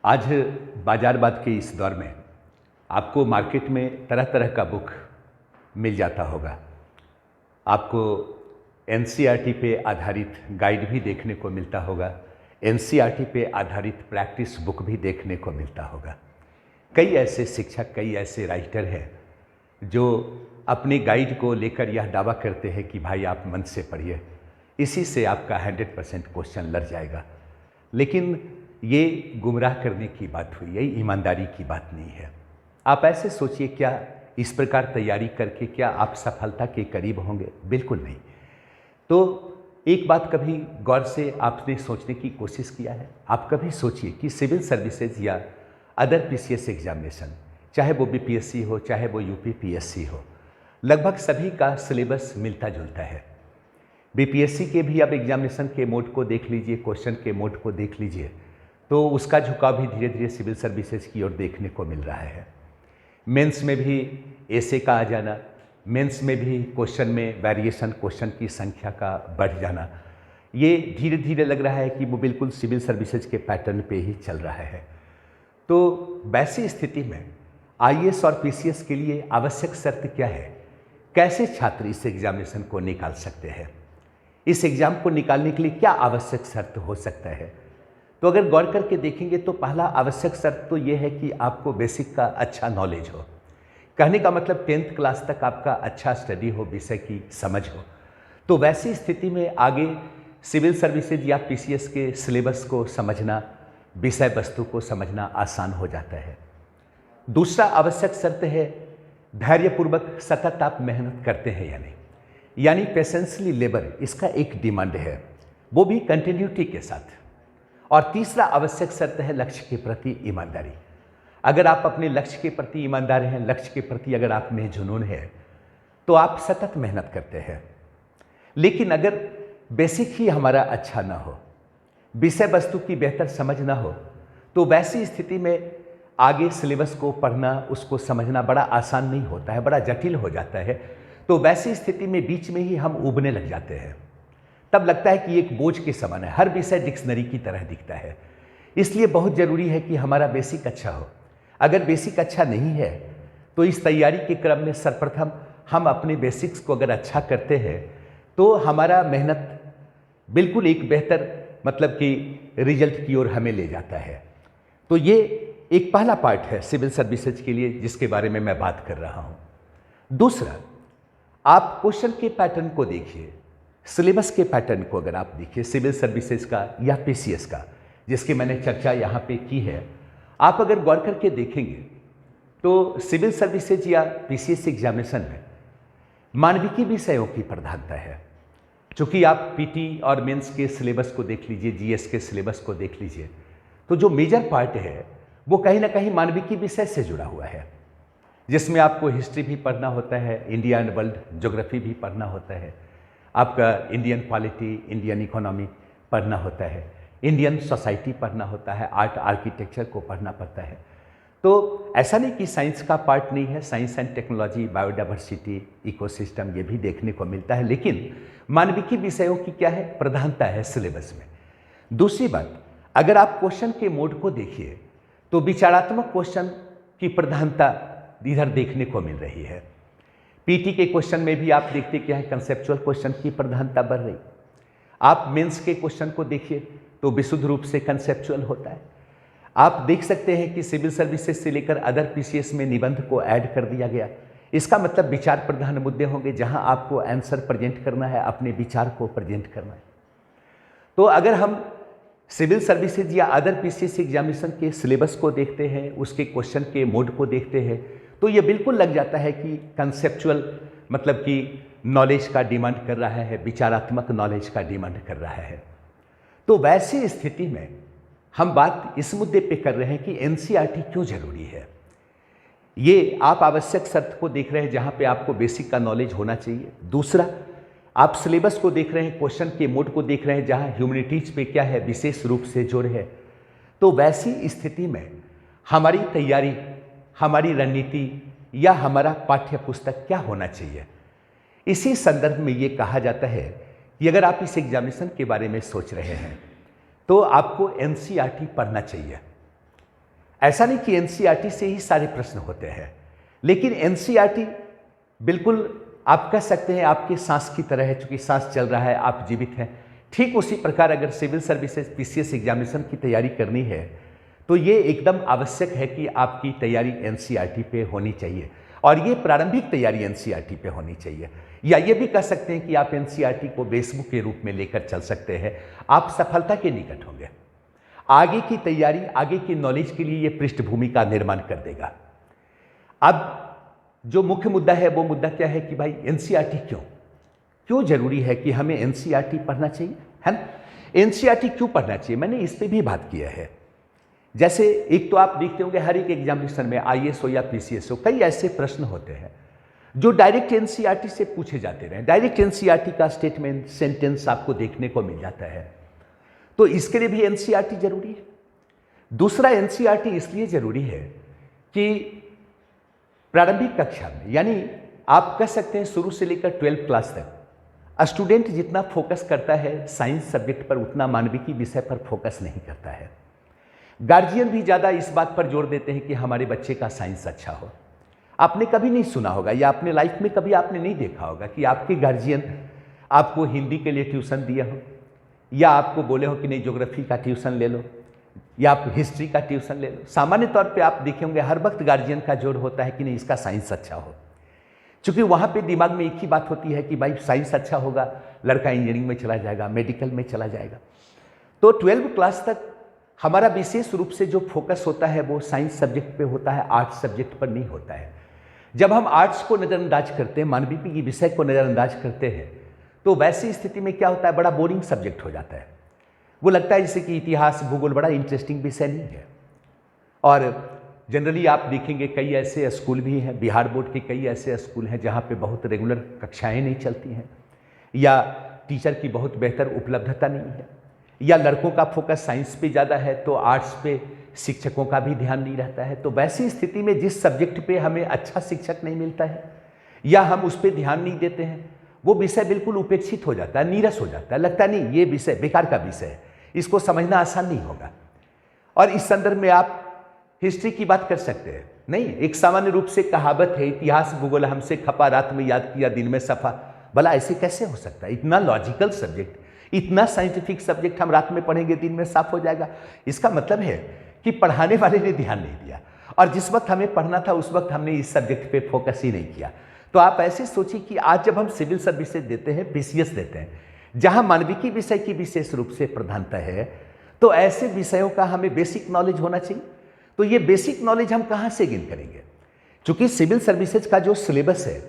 आज बाजारवाद के इस दौर में आपको मार्केट में तरह तरह का बुक मिल जाता होगा। आपको एनसीईआरटी पे आधारित गाइड भी देखने को मिलता होगा, एनसीईआरटी पे आधारित प्रैक्टिस बुक भी देखने को मिलता होगा। कई ऐसे शिक्षक, कई ऐसे राइटर हैं जो अपने गाइड को लेकर यह दावा करते हैं कि भाई आप मन से पढ़िए, इसी से आपका 100% क्वेश्चन लग जाएगा। लेकिन ये गुमराह करने की बात हुई, ये ईमानदारी की बात नहीं है। आप ऐसे सोचिए, क्या इस प्रकार तैयारी करके क्या आप सफलता के करीब होंगे? बिल्कुल नहीं। तो एक बात कभी गौर से आपने सोचने की कोशिश किया है? आप कभी सोचिए कि सिविल सर्विसेज या अदर पीसीएस एग्जामिनेशन, चाहे वो बीपीएससी हो, चाहे वो यूपीपीएससी हो, लगभग सभी का सिलेबस मिलता जुलता है। बीपीएससी के भी अब एग्जामिनेशन के मोड को देख लीजिए, क्वेश्चन के मोड को देख लीजिए, तो उसका झुकाव भी धीरे धीरे सिविल सर्विसेज की ओर देखने को मिल रहा है। मेंस में भी ऐसे का आ जाना, मेंस में भी क्वेश्चन में वेरिएशन, क्वेश्चन की संख्या का बढ़ जाना, ये धीरे धीरे लग रहा है कि वो बिल्कुल सिविल सर्विसेज के पैटर्न पे ही चल रहा है। तो वैसी स्थिति में आईएएस और पीसीएस के लिए आवश्यक शर्त क्या है? कैसे छात्र इस एग्जामिनेशन को निकाल सकते हैं? इस एग्जाम को निकालने के लिए क्या आवश्यक शर्त हो सकता है? तो अगर गौर करके देखेंगे तो पहला आवश्यक शर्त तो ये है कि आपको बेसिक का अच्छा नॉलेज हो। कहने का मतलब 10th क्लास तक आपका अच्छा स्टडी हो, विषय की समझ हो। तो वैसी स्थिति में आगे सिविल सर्विसेज या पीसीएस के सिलेबस को समझना, विषय वस्तु को समझना आसान हो जाता है। दूसरा आवश्यक शर्त है धैर्यपूर्वक सतत आप मेहनत करते हैं या नहीं, यानी पेशेंसली लेबर, इसका एक डिमांड है, वो भी कंटिन्यूटी के साथ। और तीसरा आवश्यक शर्त है लक्ष्य के प्रति ईमानदारी। अगर आप अपने लक्ष्य के प्रति ईमानदार हैं, लक्ष्य के प्रति अगर आप में जुनून है, तो आप सतत मेहनत करते हैं। लेकिन अगर बेसिक ही हमारा अच्छा ना हो, विषय वस्तु की बेहतर समझ ना हो, तो वैसी स्थिति में आगे सिलेबस को पढ़ना, उसको समझना बड़ा आसान नहीं होता है, बड़ा जटिल हो जाता है। तो वैसी स्थिति में बीच में ही हम उबने लग जाते हैं। तब लगता है कि एक बोझ के समान है, हर विषय डिक्शनरी की तरह दिखता है। इसलिए बहुत ज़रूरी है कि हमारा बेसिक अच्छा हो। अगर बेसिक अच्छा नहीं है तो इस तैयारी के क्रम में सर्वप्रथम हम अपने बेसिक्स को अगर अच्छा करते हैं तो हमारा मेहनत बिल्कुल एक बेहतर मतलब कि रिजल्ट की ओर हमें ले जाता है। तो ये एक पहला पार्ट है सिविल सर्विसेज के लिए जिसके बारे में मैं बात कर रहा हूँ। दूसरा, आप क्वेश्चन के पैटर्न को देखिए, सिलेबस के पैटर्न को अगर आप देखिए सिविल सर्विसेज का या पीसीएस का, जिसकी मैंने चर्चा यहाँ पे की है, आप अगर गौर करके देखेंगे तो सिविल सर्विसेज या पीसीएस एग्जामिनेशन में मानविकी विषयों की प्रधानता है। चूँकि आप पीटी और मेंस के सिलेबस को देख लीजिए, जीएस के सिलेबस को देख लीजिए, तो जो मेजर पार्ट है वो कहीं ना कहीं मानविकी विषय से जुड़ा हुआ है, जिसमें आपको हिस्ट्री भी पढ़ना होता है, इंडिया एंड वर्ल्ड ज्योग्राफी भी पढ़ना होता है, आपका इंडियन पॉलिटी, इंडियन इकोनॉमी पढ़ना होता है, इंडियन सोसाइटी पढ़ना होता है, आर्ट आर्किटेक्चर को पढ़ना पड़ता है। तो ऐसा नहीं कि साइंस का पार्ट नहीं है, science and technology, biodiversity, ecosystem, ये भी देखने को मिलता है। लेकिन मानविकी विषयों की क्या है? प्रधानता है सिलेबस में। दूसरी बात, अगर आप क्वेश्चन के मोड को देखिए तो विचारात्मक क्वेश्चन की प्रधानता इधर देखने को मिल रही है। पीटी के क्वेश्चन में भी आप देखते क्या है, कंसेप्चुअल क्वेश्चन की प्रधानता बढ़ रही। आप मेंस के क्वेश्चन को देखिए तो विशुद्ध रूप से कंसेप्चुअल होता है। आप देख सकते हैं कि सिविल सर्विसेज से लेकर अदर पीसीएस में निबंध को ऐड कर दिया गया। इसका मतलब विचार प्रधान मुद्दे होंगे, जहां आपको आंसर प्रेजेंट करना है, अपने विचार को प्रेजेंट करना है। तो अगर हम सिविल सर्विसेज या अदर पीसीएस एग्जामिनेशन के सिलेबस को देखते हैं, उसके क्वेश्चन के मोड को देखते हैं, तो ये बिल्कुल लग जाता है कि कंसेप्चुअल मतलब कि नॉलेज का डिमांड कर रहा है, विचारात्मक नॉलेज का डिमांड कर रहा है। तो वैसी स्थिति में हम बात इस मुद्दे पे कर रहे हैं कि एनसीईआरटी क्यों जरूरी है। ये आप आवश्यक शर्त को देख रहे हैं जहाँ पे आपको बेसिक का नॉलेज होना चाहिए। दूसरा, आप सिलेबस को देख रहे हैं, क्वेश्चन के मोड को देख रहे हैं जहाँ ह्यूमैनिटीज पे क्या है, विशेष रूप से जोर है। तो वैसी स्थिति में हमारी तैयारी, हमारी रणनीति या हमारा पाठ्य पुस्तक क्या होना चाहिए? इसी संदर्भ में ये कहा जाता है कि अगर आप इस एग्जामिनेशन के बारे में सोच रहे हैं तो आपको एनसीईआरटी पढ़ना चाहिए। ऐसा नहीं कि एनसीईआरटी से ही सारे प्रश्न होते हैं, लेकिन एनसीईआरटी बिल्कुल आप कह सकते हैं आपके सांस की तरह है। चूंकि सांस चल रहा है, आप जीवित हैं, ठीक उसी प्रकार अगर सिविल सर्विसेज पीसीएस एग्जामिनेशन की तैयारी करनी है तो ये एकदम आवश्यक है कि आपकी तैयारी एनसीईआरटी पे होनी चाहिए, और ये प्रारंभिक तैयारी एनसीईआरटी पे होनी चाहिए। या ये भी कह सकते हैं कि आप एनसीईआरटी को बेसबुक के रूप में लेकर चल सकते हैं, आप सफलता के निकट होंगे। आगे की तैयारी, आगे की नॉलेज के लिए ये पृष्ठभूमि का निर्माण कर देगा। अब जो मुख्य मुद्दा है वो मुद्दा क्या है कि भाई एनसीईआरटी क्यों जरूरी है कि हमें एनसीईआरटी पढ़ना चाहिए, है ना। एनसीईआरटी क्यों पढ़ना चाहिए, मैंने इस पे भी बात किया है। जैसे एक तो आप देखते होंगे हर एक एग्जामिनेशन में, आईएएस हो या पीसीएस हो, कई ऐसे प्रश्न होते हैं जो डायरेक्ट एनसीईआरटी से पूछे जाते रहे। डायरेक्ट एनसीईआरटी का स्टेटमेंट, सेंटेंस आपको देखने को मिल जाता है, तो इसके लिए भी एनसीईआरटी जरूरी है। दूसरा, एनसीईआरटी इसलिए जरूरी है कि प्रारंभिक कक्षा में, यानी आप कह सकते हैं शुरू से लेकर 12th क्लास तक स्टूडेंट जितना फोकस करता है साइंस सब्जेक्ट पर, उतना मानविकी विषय पर फोकस नहीं करता है। गार्जियन भी ज़्यादा इस बात पर जोर देते हैं कि हमारे बच्चे का साइंस अच्छा हो। आपने कभी नहीं सुना होगा या अपने लाइफ में कभी आपने नहीं देखा होगा कि आपके गार्जियन आपको हिंदी के लिए ट्यूशन दिया हो, या आपको बोले हो कि नहीं ज्योग्राफी का ट्यूशन ले लो, या आप हिस्ट्री का ट्यूशन ले लो। सामान्य तौर पे आप देखे होंगे हर वक्त गार्जियन का जोर होता है कि नहीं इसका साइंस अच्छा हो, क्योंकि वहाँ पे दिमाग में एक ही बात होती है कि भाई साइंस अच्छा होगा, लड़का इंजीनियरिंग में चला जाएगा, मेडिकल में चला जाएगा। तो 12th क्लास तक हमारा विशेष रूप से जो फोकस होता है वो साइंस सब्जेक्ट पे होता है, आर्ट्स सब्जेक्ट पर नहीं होता है। जब हम आर्ट्स को नज़रअंदाज करते हैं, मानविकी की विषय को नज़रअंदाज करते हैं, तो वैसी स्थिति में क्या होता है, बड़ा बोरिंग सब्जेक्ट हो जाता है। वो लगता है जैसे कि इतिहास, भूगोल बड़ा इंटरेस्टिंग विषय नहीं है। और जनरली आप देखेंगे कई ऐसे स्कूल भी हैं, बिहार बोर्ड के कई ऐसे स्कूल हैं जहाँ पे बहुत रेगुलर कक्षाएं नहीं चलती हैं, या टीचर की बहुत बेहतर उपलब्धता नहीं है, या लड़कों का फोकस साइंस पे ज़्यादा है तो आर्ट्स पे शिक्षकों का भी ध्यान नहीं रहता है। तो वैसी स्थिति में जिस सब्जेक्ट पे हमें अच्छा शिक्षक नहीं मिलता है या हम उस पर ध्यान नहीं देते हैं, वो विषय बिल्कुल उपेक्षित हो जाता है, नीरस हो जाता है, लगता नहीं ये विषय बेकार का विषय है, इसको समझना आसान नहीं होगा। और इस संदर्भ में आप हिस्ट्री की बात कर सकते हैं। नहीं, एक सामान्य रूप से कहावत है, इतिहास भूगोल हमसे खपा, रात में याद किया दिन में सफा। भला ऐसे कैसे हो सकता है, इतना लॉजिकल सब्जेक्ट, इतना साइंटिफिक सब्जेक्ट हम रात में पढ़ेंगे दिन में साफ हो जाएगा। इसका मतलब है कि पढ़ाने वाले ने ध्यान नहीं दिया, और जिस वक्त हमें पढ़ना था उस वक्त हमने इस सब्जेक्ट पे फोकस ही नहीं किया। तो आप ऐसे सोचिए कि आज जब हम सिविल सर्विसेज देते हैं, पीसीएस देते हैं, जहां मानविकी विषय की विशेष रूप से प्रधानता है, तो ऐसे विषयों का हमें बेसिक नॉलेज होना चाहिए। तो ये बेसिक नॉलेज हम कहां से गेन करेंगे, क्योंकि सिविल सर्विसेज का जो सिलेबस है,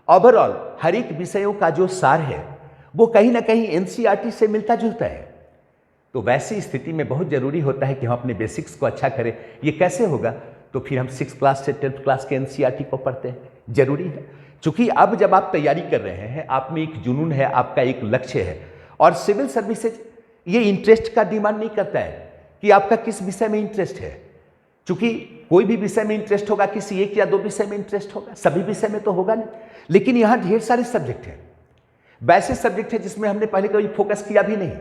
ओवरऑल हर एक विषयों का जो सार है, वो कहीं ना कहीं एनसीईआरटी से मिलता जुलता है। तो वैसी स्थिति में बहुत जरूरी होता है कि हम अपने बेसिक्स को अच्छा करें। ये कैसे होगा, तो फिर हम 6th क्लास से 10th क्लास के एनसीईआरटी को पढ़ते हैं, जरूरी है। क्योंकि अब जब आप तैयारी कर रहे हैं, आप में एक जुनून है, आपका एक लक्ष्य है, और सिविल सर्विसेज ये इंटरेस्ट का डिमांड नहीं करता है कि आपका किस विषय में इंटरेस्ट है, क्योंकि कोई भी विषय में इंटरेस्ट होगा, किसी एक या दो विषय में इंटरेस्ट होगा, सभी विषय में तो होगा नहीं। लेकिन यहाँ ढेर सारे सब्जेक्ट हैं, वैसे सब्जेक्ट है जिसमें हमने पहले कभी फोकस किया भी नहीं।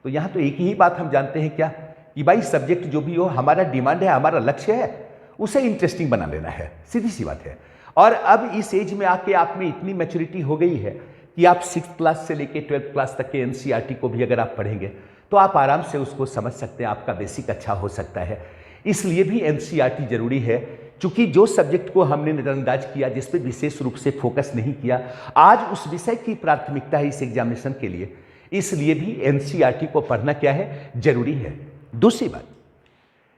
तो यहाँ तो एक ही बात हम जानते हैं क्या, कि भाई सब्जेक्ट जो भी हो, हमारा डिमांड है, हमारा लक्ष्य है, उसे इंटरेस्टिंग बना लेना है, सीधी सी बात है। और अब इस एज में आके आप में इतनी मैच्योरिटी हो गई है कि आप 6th क्लास से लेके 12th क्लास तक के एनसीईआरटी को भी अगर आप पढ़ेंगे तो आप आराम से उसको समझ सकते हैं, आपका बेसिक अच्छा हो सकता है। इसलिए भी एनसीईआरटी जरूरी है, क्योंकि जो सब्जेक्ट को हमने नज़रअंदाज किया, जिस पे विशेष रूप से फोकस नहीं किया, आज उस विषय की प्राथमिकता है इस एग्जामिनेशन के लिए। इसलिए भी एनसीईआरटी को पढ़ना क्या है, जरूरी है। दूसरी बात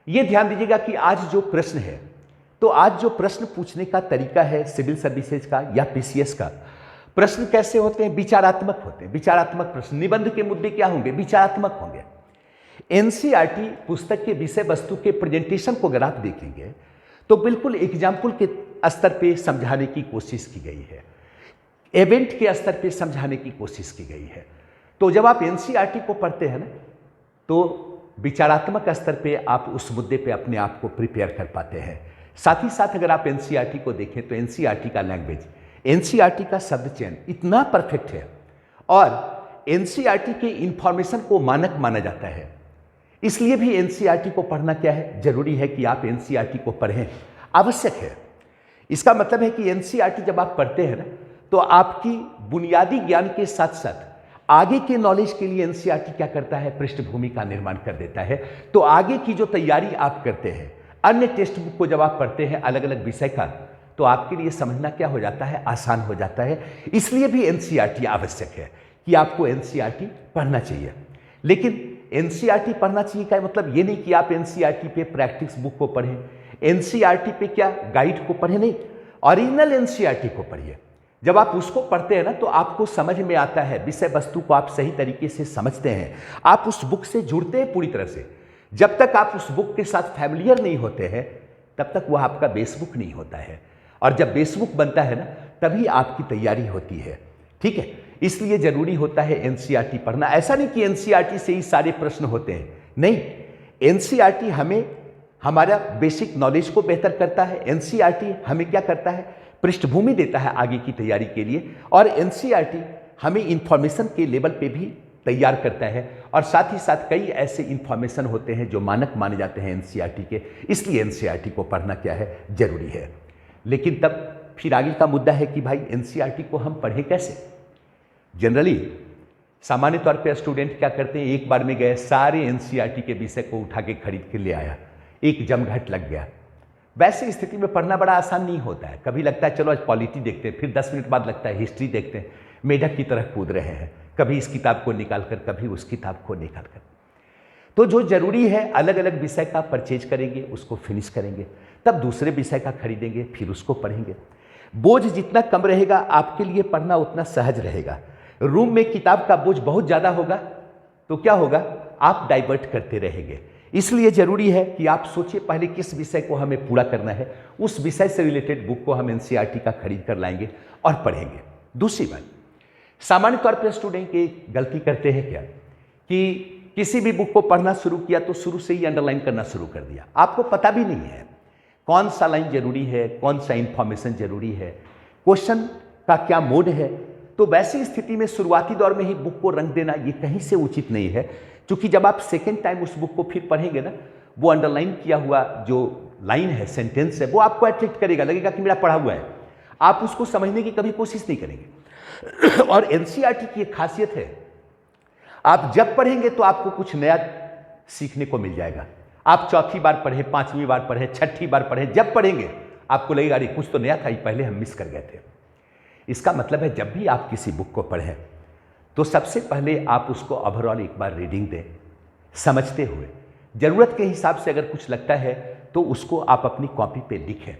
ये ध्यान दीजिएगा कि आज जो प्रश्न है, तो आज जो प्रश्न पूछने का तरीका है सिविल सर्विसेज का या पीसीएस का, प्रश्न कैसे होते हैं, विचारात्मक होते हैं। विचारात्मक प्रश्न, निबंध के मुद्दे क्या होंगे, विचारात्मक होंगे। एनसीईआरटी पुस्तक के विषय वस्तु के प्रेजेंटेशन को अगर आप देखेंगे तो बिल्कुल एग्जाम्पल के स्तर पे समझाने की कोशिश की गई है, इवेंट के स्तर पे समझाने की कोशिश की गई है। तो जब आप एनसीईआरटी को पढ़ते हैं ना, तो विचारात्मक स्तर पे आप उस मुद्दे पे अपने आप को प्रिपेयर कर पाते हैं। साथ ही साथ अगर आप एनसीईआरटी को देखें तो एनसीईआरटी का लैंग्वेज, एनसीईआरटी का शब्द चयन इतना परफेक्ट है, और एनसीईआरटी के इंफॉर्मेशन को मानक माना जाता है। इसलिए भी एनसीईआरटी को पढ़ना क्या है, जरूरी है कि आप एनसीईआरटी को पढ़ें, आवश्यक है। इसका मतलब है कि एनसीईआरटी जब आप पढ़ते हैं ना, तो आपकी बुनियादी ज्ञान के साथ साथ आगे के नॉलेज के लिए एनसीईआरटी क्या करता है, पृष्ठभूमि का निर्माण कर देता है। तो आगे की जो तैयारी आप करते हैं, अन्य टेक्स्ट बुक को जब आप पढ़ते हैं अलग अलग विषय का, तो आपके लिए समझना क्या हो जाता है, आसान हो जाता है। इसलिए भी एनसीईआरटी आवश्यक है कि आपको एनसीईआरटी पढ़ना चाहिए। लेकिन एनसीईआरटी पढ़ना चाहिए का मतलब ये नहीं कि आप एनसीईआरटी पे प्रैक्टिस बुक को पढ़ें, एनसीईआरटी पे क्या गाइड को पढ़ें, नहीं, ओरिजिनल एनसीईआरटी को पढ़िए। जब आप उसको पढ़ते हैं ना, तो आपको समझ में आता है, विषय वस्तु को आप सही तरीके से समझते हैं, आप उस बुक से जुड़ते हैं पूरी तरह से। जब तक आप उस बुक के साथ फैमिलियर नहीं होते हैं, तब तक वह आपका बेस बुक नहीं होता है। और जब बेस बुक बनता है ना, तभी आपकी तैयारी होती है। ठीक है, इसलिए जरूरी होता है एनसीईआरटी पढ़ना। ऐसा नहीं कि एनसीईआरटी से ही सारे प्रश्न होते हैं, नहीं, एनसीईआरटी हमें हमारा बेसिक नॉलेज को बेहतर करता है। एनसीईआरटी हमें क्या करता है, पृष्ठभूमि देता है आगे की तैयारी के लिए। और एनसीईआरटी हमें इंफॉर्मेशन के लेवल पे भी तैयार करता है। और साथ ही साथ कई ऐसे इंफॉर्मेशन होते हैं जो मानक माने जाते हैं एनसीईआरटी के, इसलिए एनसीईआरटी को पढ़ना क्या है, जरूरी है। लेकिन तब फिर आगे का मुद्दा है कि भाई एनसीईआरटी को हम पढ़ें कैसे। जनरली सामान्य तौर पे स्टूडेंट क्या करते हैं, एक बार में गए, सारे एनसीईआरटी के विषय को उठा के खरीद के ले आया, एक जमघट लग गया। वैसी स्थिति में पढ़ना बड़ा आसान नहीं होता है। कभी लगता है चलो आज पॉलिटी देखते हैं, फिर 10 मिनट बाद लगता है हिस्ट्री देखते हैं, मेढक की तरह कूद रहे हैं, कभी इस किताब को निकाल कर, कभी उस किताब को निकाल कर। तो जो जरूरी है, अलग अलग विषय का परचेज करेंगे, उसको फिनिश करेंगे, तब दूसरे विषय का खरीदेंगे, फिर उसको पढ़ेंगे। बोझ जितना कम रहेगा, आपके लिए पढ़ना उतना सहज रहेगा। रूम में किताब का बोझ बहुत ज़्यादा होगा तो क्या होगा, आप डाइवर्ट करते रहेंगे। इसलिए जरूरी है कि आप सोचिए पहले किस विषय को हमें पूरा करना है, उस विषय से रिलेटेड बुक को हम एनसीईआरटी का खरीद कर लाएंगे और पढ़ेंगे। दूसरी बात, सामान्य तौर पर स्टूडेंट एक गलती करते हैं क्या, कि किसी भी बुक को पढ़ना शुरू किया तो शुरू से ही अंडरलाइन करना शुरू कर दिया। आपको पता भी नहीं है कौन सा लाइन जरूरी है, कौन सा इंफॉर्मेशन जरूरी है, क्वेश्चन का क्या मोड है। तो वैसी स्थिति में शुरुआती दौर में ही बुक को रंग देना ये कहीं से उचित नहीं है। क्योंकि जब आप सेकेंड टाइम उस बुक को फिर पढ़ेंगे ना, वो अंडरलाइन किया हुआ जो लाइन है, सेंटेंस है, वो आपको अट्रैक्ट करेगा, लगेगा कि मेरा पढ़ा हुआ है। आप उसको समझने की कभी कोशिश नहीं करेंगे। और एनसीईआरटी की एक खासियत है, आप जब पढ़ेंगे तो आपको कुछ नया सीखने को मिल जाएगा। आप चौथी बार पढ़े, पांचवी बार पढ़े, छठी बार पढ़े, जब पढ़ेंगे आपको लगेगा अरे कुछ तो नया था, ये पहले हम मिस कर गए थे। इसका मतलब है जब भी आप किसी बुक को पढ़ें तो सबसे पहले आप उसको ओवरऑल एक बार रीडिंग दें, समझते हुए। ज़रूरत के हिसाब से अगर कुछ लगता है तो उसको आप अपनी कॉपी पे लिखें,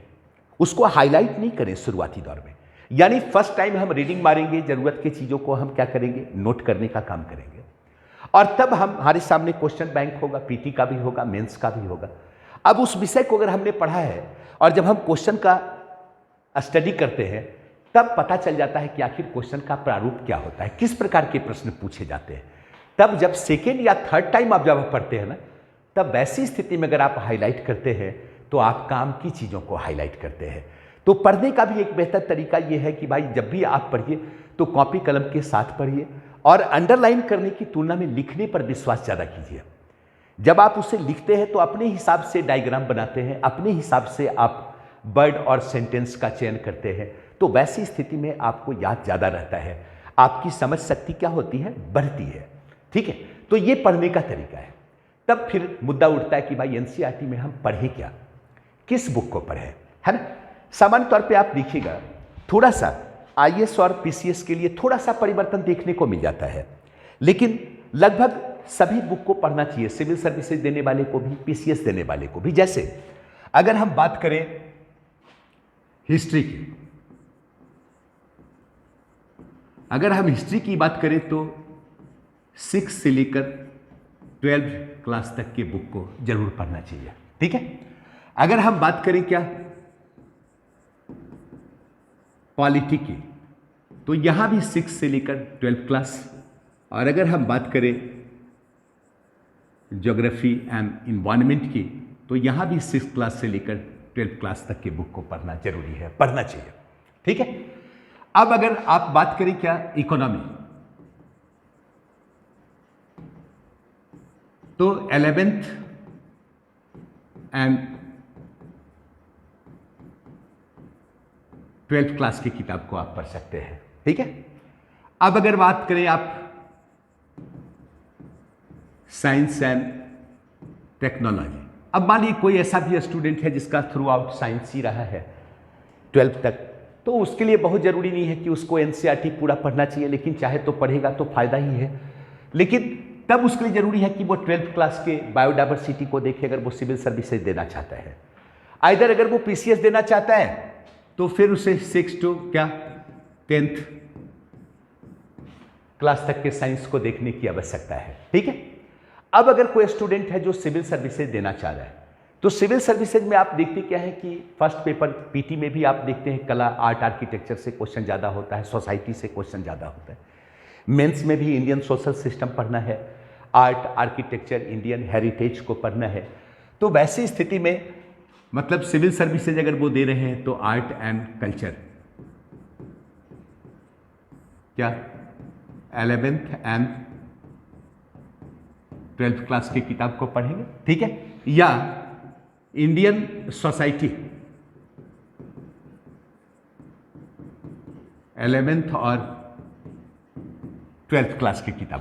उसको हाईलाइट नहीं करें शुरुआती दौर में। यानी फर्स्ट टाइम हम रीडिंग मारेंगे, ज़रूरत की चीज़ों को हम क्या करेंगे, नोट करने का काम करेंगे। और तब हमारे सामने क्वेश्चन बैंक होगा, पीटी का भी होगा, मेंस का भी होगा। अब उस विषय को अगर हमने पढ़ा है और जब हम क्वेश्चन का स्टडी करते हैं, तब पता चल जाता है कि आखिर क्वेश्चन का प्रारूप क्या होता है, किस प्रकार के प्रश्न पूछे जाते हैं। तब जब सेकेंड या थर्ड टाइम आप जब पढ़ते हैं ना, तब वैसी स्थिति में अगर आप हाईलाइट करते हैं तो आप काम की चीज़ों को हाईलाइट करते हैं। तो पढ़ने का भी एक बेहतर तरीका यह है कि भाई जब भी आप पढ़िए तो कॉपी कलम के साथ पढ़िए और अंडरलाइन करने की तुलना में लिखने पर विश्वास ज़्यादा कीजिए। जब आप उसे लिखते हैं तो अपने हिसाब से डायग्राम बनाते हैं, अपने हिसाब से आप वर्ड और सेंटेंस का चयन करते हैं, तो वैसी स्थिति में आपको याद ज़्यादा रहता है, आपकी समझ शक्ति क्या होती है, बढ़ती है। ठीक है, तो ये पढ़ने का तरीका है। तब फिर मुद्दा उठता है कि भाई एनसीईआरटी में हम पढ़ें क्या, किस बुक को पढ़ें, है ना। सामान्य तौर पे आप देखिएगा थोड़ा सा आईएएस और पीसीएस के लिए थोड़ा सा परिवर्तन देखने को मिल जाता है, लेकिन लगभग सभी बुक को पढ़ना चाहिए, सिविल सर्विसेज देने वाले को भी, पीसीएस देने वाले को भी। जैसे अगर हम बात करें हिस्ट्री की, अगर हम हिस्ट्री की बात करें तो 6 से लेकर 12 क्लास तक के बुक को जरूर पढ़ना चाहिए। ठीक है, अगर हम बात करें क्या पॉलिटी की, तो यहां भी 6 से लेकर 12 क्लास। और अगर हम बात करें ज्योग्राफी एंड इन्वायरमेंट की, तो यहां भी 6 क्लास से लेकर 12 क्लास तक के बुक को पढ़ना जरूरी है, पढ़ना चाहिए। ठीक है, अब अगर आप बात करें क्या इकोनॉमी, तो 11th एंड 12th क्लास की किताब को आप पढ़ सकते हैं। ठीक है, अब अगर बात करें आप साइंस एंड टेक्नोलॉजी, अब मान लीजिए कोई ऐसा भी स्टूडेंट है जिसका थ्रू आउट साइंस ही रहा है 12th तक, तो उसके लिए बहुत ज़रूरी नहीं है कि उसको एनसीईआरटी पूरा पढ़ना चाहिए, लेकिन चाहे तो पढ़ेगा तो फायदा ही है। लेकिन तब उसके लिए ज़रूरी है कि वो 12th क्लास के बायोडाइवर्सिटी को देखे, अगर वो सिविल सर्विसेज देना चाहता है। आइदर अगर वो पीसीएस देना चाहता है तो फिर उसे 6 to 10th क्लास तक के साइंस को देखने की आवश्यकता है। ठीक है, अब अगर कोई स्टूडेंट है जो सिविल सर्विसेज देना चाह रहा है, तो सिविल सर्विसेज में आप देखते क्या है कि फर्स्ट पेपर पीटी में भी आप देखते हैं कला, आर्ट, आर्किटेक्चर से क्वेश्चन ज़्यादा होता है, सोसाइटी से क्वेश्चन ज़्यादा होता है। मेंस में भी इंडियन सोशल सिस्टम पढ़ना है, आर्ट, आर्किटेक्चर, इंडियन हेरिटेज को पढ़ना है। तो वैसी स्थिति में मतलब सिविल सर्विसेज अगर वो दे रहे हैं तो आर्ट एंड कल्चर, क्या 11th एंड 12th क्लास की किताब को पढ़ेंगे। ठीक है, या इंडियन सोसाइटी 11th और 12th क्लास की किताब